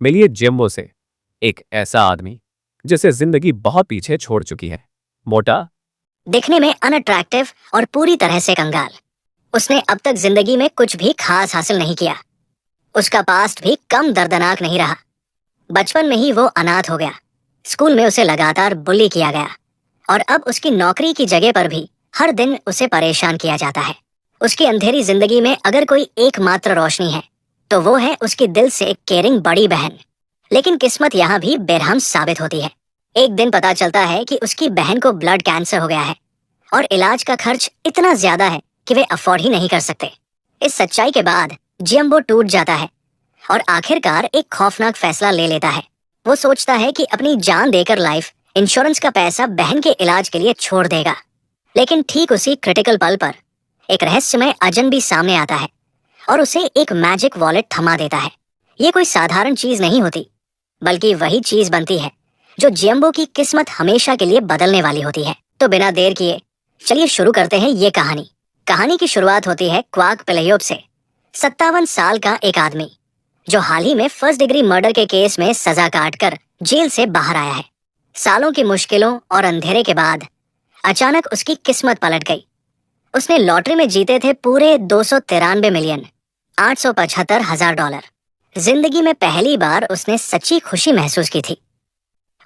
मिलिए जिम्बो से, एक ऐसा आदमी जिसे जिंदगी बहुत पीछे छोड़ चुकी है। मोटा, दिखने में अनअट्रैक्टिव और पूरी तरह से कंगाल। उसने अब तक जिंदगी में कुछ भी खास हासिल नहीं किया। उसका पास्ट भी कम दर्दनाक नहीं रहा। बचपन में ही वो अनाथ हो गया। स्कूल में उसे लगातार बुली किया गया और अब उसकी नौकरी की जगह पर भी हर दिन उसे परेशान किया जाता है। उसकी अंधेरी जिंदगी में अगर कोई एकमात्र रोशनी है तो वो है उसकी दिल से केयरिंग बड़ी बहन। लेकिन किस्मत यहाँ भी बेरहम साबित होती है। एक दिन पता चलता है कि उसकी बहन को ब्लड कैंसर हो गया है और इलाज का खर्च इतना ज्यादा है कि वे अफोर्ड ही नहीं कर सकते। इस सच्चाई के बाद जिम्बो टूट जाता है और आखिरकार एक खौफनाक फैसला ले लेता है। वो सोचता है कि अपनी जान देकर लाइफ इंश्योरेंस का पैसा बहन के इलाज के लिए छोड़ देगा। लेकिन ठीक उसी क्रिटिकल पल पर एक रहस्यमय अजनबी सामने आता है और उसे एक मैजिक वॉलेट थमा देता है। ये कोई साधारण चीज नहीं होती, बल्कि वही चीज बनती है जो जिम्बो की किस्मत हमेशा के लिए बदलने वाली होती है। तो बिना देर किए चलिए शुरू करते हैं ये कहानी। कहानी की शुरुआत होती है क्वाक पेलेयोप से। 57 साल का एक आदमी जो हाल ही में फर्स्ट डिग्री मर्डर के केस में सजा काटकर जेल से बाहर आया है। सालों की मुश्किलों और अंधेरे के बाद अचानक उसकी किस्मत पलट गई। उसने लॉटरी में जीते थे पूरे 293 मिलियन 875 हजार डॉलर। जिंदगी में पहली बार उसने सच्ची खुशी महसूस की थी।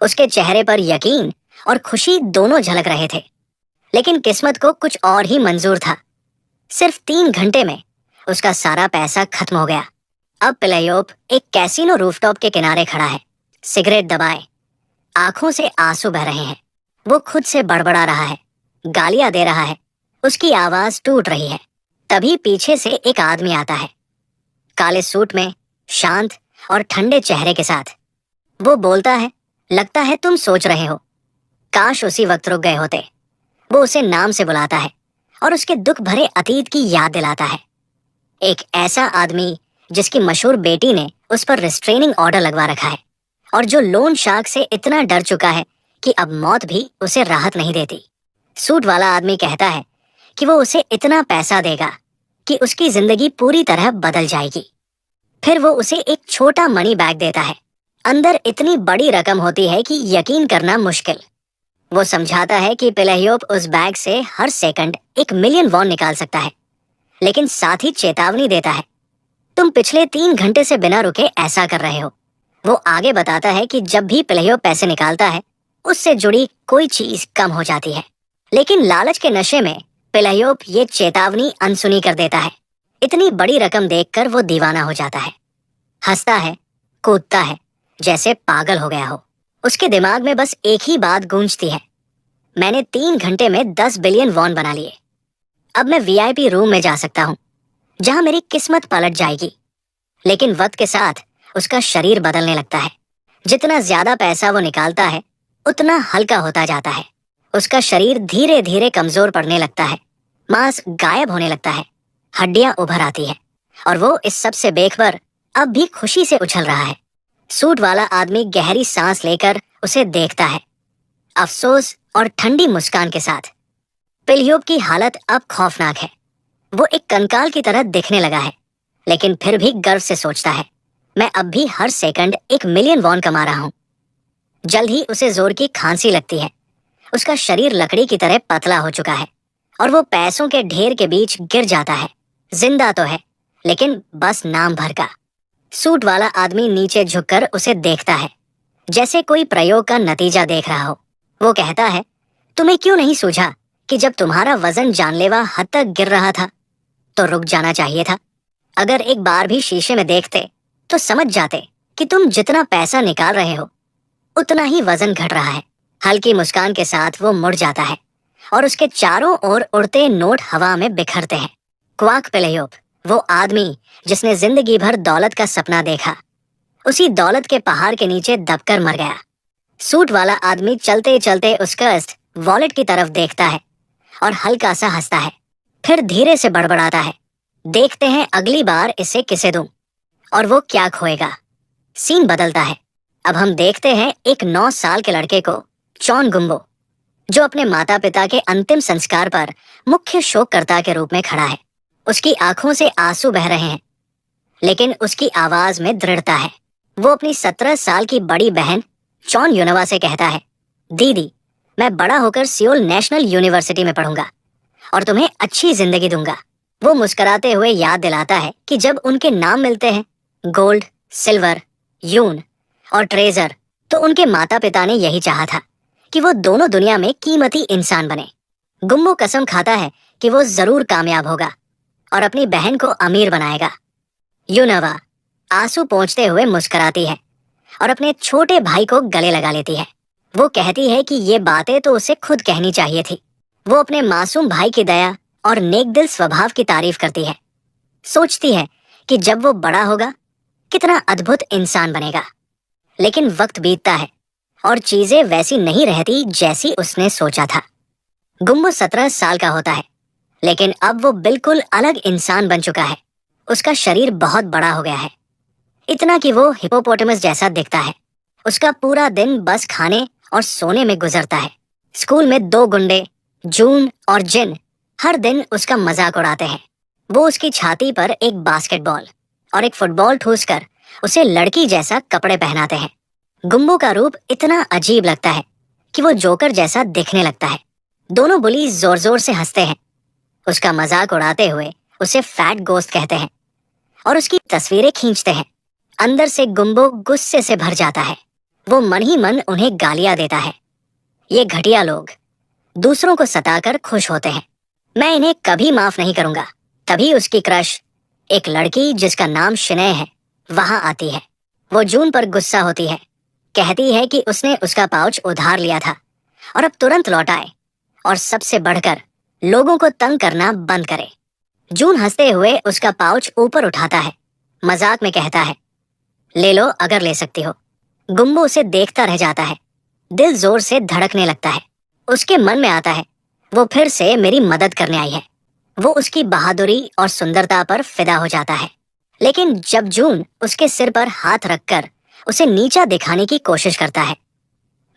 उसके चेहरे पर यकीन और खुशी दोनों झलक रहे थे। लेकिन किस्मत को कुछ और ही मंजूर था। सिर्फ 3 घंटे में उसका सारा पैसा खत्म हो गया। अब पेलेयोप एक कैसीनो रूफटॉप के किनारे खड़ा है, सिगरेट दबाए, आंखों से आंसू बह रहे हैं। वो खुद से बड़बड़ा रहा है, गालियां दे रहा है, उसकी आवाज टूट रही है। तभी पीछे से एक आदमी आता है, काले सूट में, शांत और ठंडे चेहरे के साथ। वो बोलता है, लगता है तुम सोच रहे हो। काश उसी वक्त रुक गए होते। वो उसे नाम से बुलाता है और उसके दुख भरे अतीत की याद दिलाता है। एक ऐसा आदमी जिसकी मशहूर बेटी ने उस पर रिस्ट्रेनिंग ऑर्डर लगवा रखा है और जो लोन शार्क से इतना डर चुका है कि अब मौत भी उसे राहत नहीं देती। सूट वाला आदमी कहता है कि वो उसे इतना पैसा देगा कि उसकी जिंदगी पूरी तरह बदल जाएगी। फिर वो उसे एक छोटा मनी बैग देता है। अंदर इतनी बड़ी रकम होती है कि यकीन करना मुश्किल। वो समझाता है कि पेलेयोप उस बैग से हर सेकंड 1 मिलियन वॉन निकाल सकता है, लेकिन साथ ही चेतावनी देता है, तुम पिछले 3 घंटे से बिना रुके ऐसा कर रहे हो। वो आगे बताता है कि जब भी पेलेयोप पैसे निकालता है उससे जुड़ी कोई चीज कम हो जाती है। लेकिन लालच के नशे में पेलेयोप ये चेतावनी अनसुनी कर देता है। इतनी बड़ी रकम देखकर वो दीवाना हो जाता है, हंसता है, कूदता है, जैसे पागल हो गया हो। उसके दिमाग में बस एक ही बात गूंजती है, मैंने 3 घंटे में 10 बिलियन वॉन बना लिए। अब मैं वीआईपी रूम में जा सकता हूँ जहां मेरी किस्मत पलट जाएगी। लेकिन वक्त के साथ उसका शरीर बदलने लगता है। जितना ज्यादा पैसा वो निकालता है उतना हल्का होता जाता है। उसका शरीर धीरे धीरे कमजोर पड़ने लगता है, मांस गायब होने लगता है, हड्डियां उभर आती है और वो इस सब से बेखबर अब भी खुशी से उछल रहा है। सूट वाला आदमी गहरी सांस लेकर उसे देखता है, अफसोस और ठंडी मुस्कान के साथ। पेलेयोप की हालत अब खौफनाक है। वो एक कंकाल की तरह दिखने लगा है, लेकिन फिर भी गर्व से सोचता है, मैं अब भी हर सेकंड 1 मिलियन वॉन कमा रहा हूं। जल्द ही उसे जोर की खांसी लगती है। उसका शरीर लकड़ी की तरह पतला हो चुका है और वो पैसों के ढेर के बीच गिर जाता है। जिंदा तो है, लेकिन बस नाम भर का। सूट वाला आदमी नीचे झुककर उसे देखता है, जैसे कोई प्रयोग का नतीजा देख रहा हो। वो कहता है, तुम्हें क्यों नहीं सूझा कि जब तुम्हारा वजन जानलेवा हद तक गिर रहा था तो रुक जाना चाहिए था। अगर एक बार भी शीशे में देखते तो समझ जाते कि तुम जितना पैसा निकाल रहे हो उतना ही वजन घट रहा है। हल्की मुस्कान के साथ वो मुड़ जाता है और उसके चारों ओर उड़ते नोट हवा में बिखरते हैं। क्वाक पेलेयोप, वो आदमी जिसने जिंदगी भर दौलत का सपना देखा, उसी दौलत के पहाड़ के नीचे दबकर मर गया। सूट वाला आदमी चलते चलते उस कस्त वॉलेट की तरफ देखता है और हल्का सा हंसता है, फिर धीरे से बड़बड़ाता है, देखते हैं अगली बार इसे किसे दूं और वो क्या खोएगा। सीन बदलता है। अब हम देखते हैं एक 9 साल के लड़के को, चॉन गुम्बो, जो अपने माता पिता के अंतिम संस्कार पर मुख्य शोककर्ता के रूप में खड़ा है। उसकी आंखों से आंसू बह रहे हैं, लेकिन उसकी आवाज में दृढ़ता है। वो अपनी 17 साल की बड़ी बहन चॉन यूनवा से कहता है, दीदी, मैं बड़ा होकर सियोल नेशनल यूनिवर्सिटी में पढ़ूंगा और तुम्हें अच्छी जिंदगी दूंगा। वो मुस्कुराते हुए याद दिलाता है कि जब उनके नाम मिलते हैं, गोल्ड, सिल्वर, यून और ट्रेजर, तो उनके माता पिता ने यही चाहा था कि वो दोनों दुनिया में कीमती इंसान बने। गुम्बो कसम खाता है कि वो जरूर कामयाब होगा और अपनी बहन को अमीर बनाएगा। यूनवा आंसू पोंछते हुए मुस्कुराती है और अपने छोटे भाई को गले लगा लेती है। वो कहती है कि ये बातें तो उसे खुद कहनी चाहिए थी। वो अपने मासूम भाई की दया और नेकदिल स्वभाव की तारीफ करती है। सोचती है कि जब वो बड़ा होगा कितना अद्भुत इंसान बनेगा। लेकिन वक्त बीतता है और चीजें वैसी नहीं रहती जैसी उसने सोचा था। गुम्बो 17 साल का होता है, लेकिन अब वो बिल्कुल अलग इंसान बन चुका है। उसका शरीर बहुत बड़ा हो गया है, इतना कि वो हिपोपोटामस जैसा दिखता है। उसका पूरा दिन बस खाने और सोने में गुजरता है। स्कूल में 2 गुंडे, जून और जिन, हर दिन उसका मजाक उड़ाते हैं। वो उसकी छाती पर एक बास्केटबॉल और एक फुटबॉल ठूसकर उसे लड़की जैसा कपड़े पहनाते हैं। गुम्बो का रूप इतना अजीब लगता है कि वो जोकर जैसा दिखने लगता है। दोनों बुली जोर जोर से हंसते हैं। उसका मजाक उड़ाते हुए उसे फैट गोस्ट कहते हैं और उसकी तस्वीरें खींचते हैं। अंदर से गुम्बो गुस्से से भर जाता है। वो मन ही मन उन्हें गालियां देता है। ये घटिया लोग दूसरों को सताकर खुश होते हैं। मैं इन्हें कभी माफ नहीं करूंगा। तभी उसकी क्रश, एक लड़की जिसका नाम शिनय है, वहां आती है। वो जून पर गुस्सा होती है, कहती है कि उसने उसका पाउच उधार लिया था और अब तुरंत लौटाए और सबसे बढ़कर लोगों को तंग करना बंद करे। जून हंसते हुए उसका पाउच ऊपर उठाता है, मजाक में कहता है, ले लो अगर ले सकती हो। गुम्बो उसे देखता रह जाता है। दिल जोर से धड़कने लगता है। उसके मन में आता है वो फिर से मेरी मदद करने आई है। वो उसकी बहादुरी और सुंदरता पर फिदा हो जाता है। लेकिन जब जून उसके सिर पर हाथ रखकर उसे नीचा दिखाने की कोशिश करता है,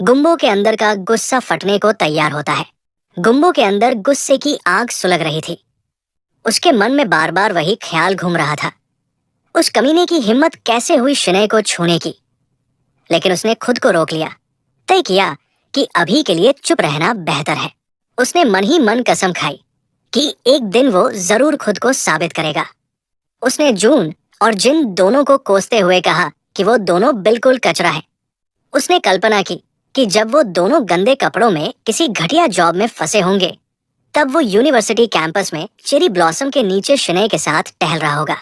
गुम्बो के अंदर का गुस्सा फटने को तैयार होता है। गुम्बो के अंदर गुस्से की आग सुलग रही थी। उसके मन में बार बार वही ख्याल घूम रहा था, उस कमीने की हिम्मत कैसे हुई शिनय को छूने की। लेकिन उसने खुद को रोक लिया, तय किया कि अभी के लिए चुप रहना बेहतर है। उसने मन ही मन कसम खाई कि एक दिन वो जरूर खुद को साबित करेगा। उसने जून और जिन दोनों को कोसते हुए कहा कि वो दोनों बिल्कुल कचरा है। उसने कल्पना की कि जब वो दोनों गंदे कपड़ों में किसी घटिया जॉब में फंसे होंगे, तब वो यूनिवर्सिटी कैंपस में चेरी ब्लॉसम के नीचे शिनय के साथ टहल रहा होगा।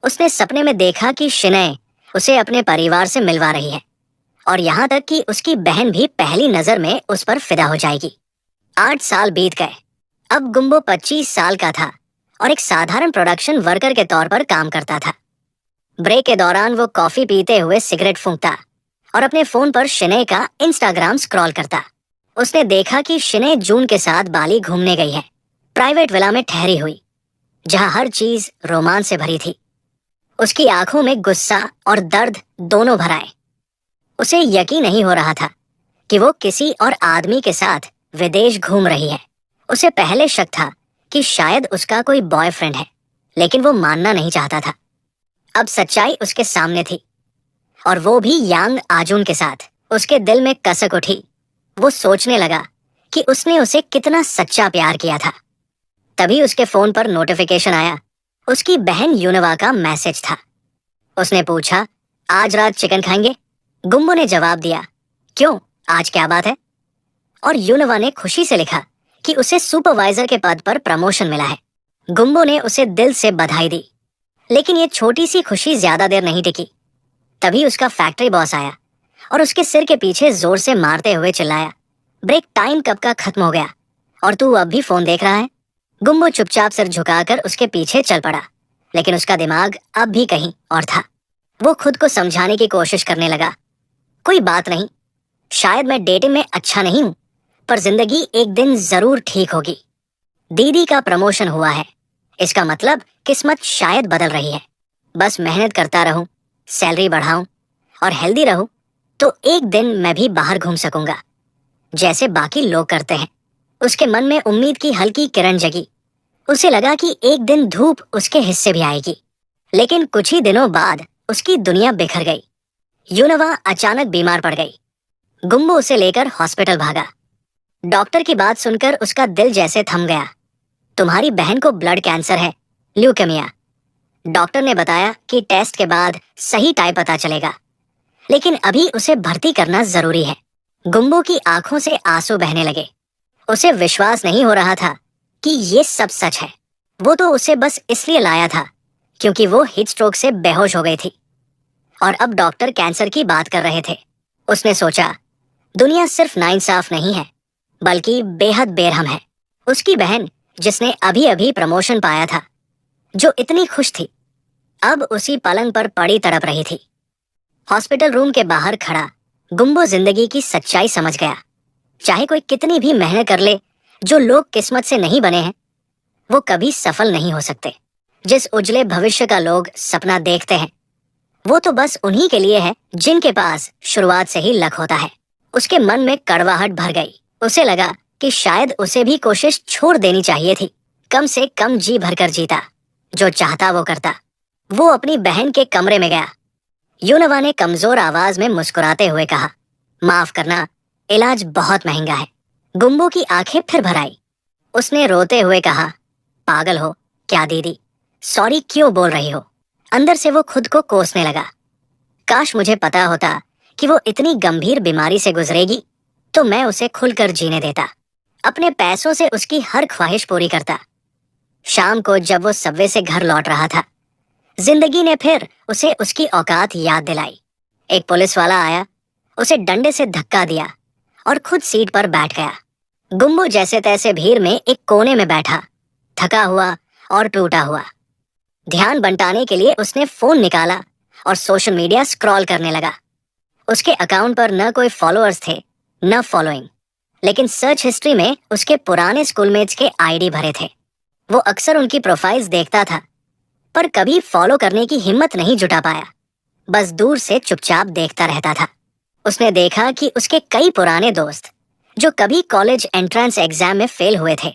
उसने सपने में देखा कि शिनय उसे अपने परिवार से मिलवा रही है और यहाँ तक कि उसकी बहन भी पहली नजर में उस पर फिदा हो जाएगी। 8 साल बीत गए। अब गुम्बो 25 साल का था और एक साधारण प्रोडक्शन वर्कर के तौर पर काम करता था। ब्रेक के दौरान वो कॉफी पीते हुए सिगरेट फूंकता और अपने फोन पर शिनय का इंस्टाग्राम स्क्रॉल करता। उसने देखा कि शिनय जून के साथ बाली घूमने गई है, प्राइवेट विला में ठहरी हुई, जहां हर चीज रोमांच से भरी थी। उसकी आंखों में गुस्सा और दर्द दोनों भर आए। उसे यकीन नहीं हो रहा था कि वो किसी और आदमी के साथ विदेश घूम रही है। उसे पहले शक था कि शायद उसका कोई बॉयफ्रेंड है, लेकिन वो मानना नहीं चाहता था। अब सच्चाई उसके सामने थी, और वो भी यांग आजुन के साथ। उसके दिल में कसक उठी। वो सोचने लगा कि उसने उसे कितना सच्चा प्यार किया था। तभी उसके फोन पर नोटिफिकेशन आया। उसकी बहन यूनवा का मैसेज था। उसने पूछा, आज रात चिकन खाएंगे? गुम्बो ने जवाब दिया, क्यों, आज क्या बात है? और यूनवा ने खुशी से लिखा कि उसे सुपरवाइजर के पद पर प्रमोशन मिला है। गुम्बो ने उसे दिल से बधाई दी। लेकिन ये छोटी सी खुशी ज्यादा देर नहीं टिकी। तभी उसका फैक्ट्री बॉस आया और उसके सिर के पीछे जोर से मारते हुए चिल्लाया, ब्रेक टाइम कब का खत्म हो गया और तू अब भी फोन देख रहा है? गुम्बो चुपचाप सिर झुकाकर उसके पीछे चल पड़ा, लेकिन उसका दिमाग अब भी कहीं और था। वो खुद को समझाने की कोशिश करने लगा, कोई बात नहीं, शायद मैं डेटिंग में अच्छा नहीं हूं, पर जिंदगी एक दिन जरूर ठीक होगी। दीदी का प्रमोशन हुआ है, इसका मतलब किस्मत शायद बदल रही है। बस मेहनत करता रहूं, सैलरी बढ़ाऊं और हेल्दी रहूं, तो एक दिन मैं भी बाहर घूम सकूंगा जैसे बाकी लोग करते हैं। उसके मन में उम्मीद की हल्की किरण जगी। उसे लगा कि एक दिन धूप उसके हिस्से भी आएगी। लेकिन कुछ ही दिनों बाद उसकी दुनिया बिखर गई। यूनवा अचानक बीमार पड़ गई। गुम्बू उसे लेकर हॉस्पिटल भागा। डॉक्टर की बात सुनकर उसका दिल जैसे थम गया। तुम्हारी बहन को ब्लड कैंसर है, ल्यूकेमिया। डॉक्टर ने बताया कि टेस्ट के बाद सही टाइप पता चलेगा, लेकिन अभी उसे भर्ती करना जरूरी है। गुम्बू की आंखों से आंसू बहने लगे। उसे विश्वास नहीं हो रहा था कि ये सब सच है। वो तो उसे बस इसलिए लाया था क्योंकि वो हीट स्ट्रोक से बेहोश हो गई थी, और अब डॉक्टर कैंसर की बात कर रहे थे। उसने सोचा, दुनिया सिर्फ नाइंसाफ नहीं है बल्कि बेहद बेरहम है। उसकी बहन, जिसने अभी अभी प्रमोशन पाया था, जो इतनी खुश थी, अब उसी पलंग पर पड़ी तड़प रही थी। हॉस्पिटल रूम के बाहर खड़ा गुम्बो जिंदगी की सच्चाई समझ गया। चाहे कोई कितनी भी मेहनत कर ले, जो लोग किस्मत से नहीं बने हैं वो कभी सफल नहीं हो सकते। जिस उजले भविष्य का लोग सपना देखते हैं वो तो बस उन्हीं के लिए है जिनके पास शुरुआत से ही लक होता है। उसके मन में कड़वाहट भर गई। उसे लगा कि शायद उसे भी कोशिश छोड़ देनी चाहिए थी। कम से कम जी भरकर जीता, जो चाहता वो करता। वो अपनी बहन के कमरे में गया। यूनवा ने कमजोर आवाज में मुस्कुराते हुए कहा, माफ करना, इलाज बहुत महंगा है। गुम्बू की आंखें फिर भर आई। उसने रोते हुए कहा, पागल हो क्या दीदी, सॉरी क्यों बोल रही हो? अंदर से वो खुद को कोसने लगा। काश मुझे पता होता कि वो इतनी गंभीर बीमारी से गुजरेगी तो मैं उसे खुलकर जीने देता, अपने पैसों से उसकी हर ख्वाहिश पूरी करता। शाम को जब वो सबवे से घर लौट रहा था, जिंदगी ने फिर उसे उसकी औकात याद दिलाई। एक पुलिस वाला आया, उसे डंडे से धक्का दिया और खुद सीट पर बैठ गया। गुम्बू जैसे तैसे भीड़ में एक कोने में बैठा, थका हुआ और टूटा हुआ। ध्यान बंटाने के लिए उसने फोन निकाला और सोशल मीडिया स्क्रॉल करने लगा। उसके अकाउंट पर न कोई फॉलोअर्स थे, न फॉलोइंग, लेकिन सर्च हिस्ट्री में उसके पुराने स्कूलमेट्स के आईडी भरे थे। वो अक्सर उनकी प्रोफाइल्स देखता था, पर कभी फॉलो करने की हिम्मत नहीं जुटा पाया, बस दूर से चुपचाप देखता रहता था। उसने देखा कि उसके कई पुराने दोस्त, जो कभी कॉलेज एंट्रेंस एग्जाम में फेल हुए थे,